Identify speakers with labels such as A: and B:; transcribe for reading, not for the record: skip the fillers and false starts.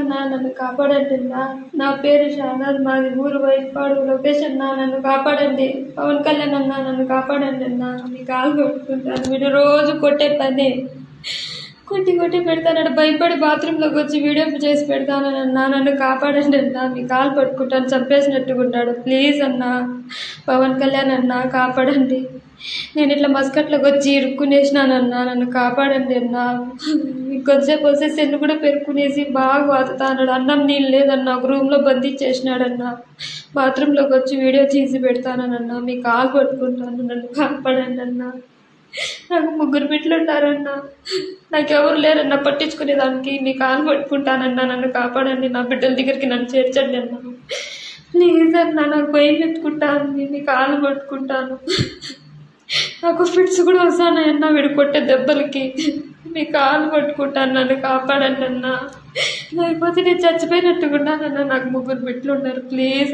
A: నన్ను కాపాడండి నా పేరు షానాజ్, మాది ఊరు వైపాడు, లొకేషన్ నన్ను కాపాడండి. పవన్ కళ్యాణ్ నన్ను కాపాడండి మీ కాలు కొట్టుకుంటాను. వీడు రోజు కొట్టే పని కొట్టి పెడతానడు. భయపడి బాత్రూంలోకి వచ్చి వీడియో చేసి పెడతానన్నా. నన్ను కాపాడండి మీ కాలు పట్టుకుంటాను, చంపేసినట్టుకుంటాడు. ప్లీజ్ పవన్ కళ్యాణ్ కాపాడండి. నేను ఇట్లా మస్కట్లోకి వచ్చి ఇరుక్కునేసినానన్నా, నన్ను కాపాడండి ఇంకొంచెంసేపు వస్తే సెన్ను కూడా పెరుక్కునేసి బాగా వాతుతాన్నాడు. అన్నం నీళ్ళు లేదన్నా, ఒక రూమ్లో బంధించేసినాడన్నా. బాత్రూంలోకి వచ్చి వీడియో తీసి పెడతానన్నా. మీ కాలు పట్టుకుంటాను, నన్ను కాపాడండి నాకు 3 బిడ్డలు ఉన్నారన్నా, నాకెవరు లేరన్నా పట్టించుకునేదానికి. మీ కాలు పట్టుకుంటానన్నా, నన్ను కాపాడండి. నా బిడ్డల దగ్గరికి నన్ను చేర్చండి ప్లీజ్ నాకు భయం పెట్టుకుంటాను. మీ కాలు పట్టుకుంటాను. నాకు ఫిట్స్ కూడా వస్తానన్నా వీడు కొట్టే దెబ్బలకి. మీ కాలు పట్టుకుంటాను, నన్ను కాపాడండి లేకపోతే నేను చచ్చిపోయినట్టుకున్నానన్నా. నాకు 3 బిడ్డలు ఉన్నారు. ప్లీజ్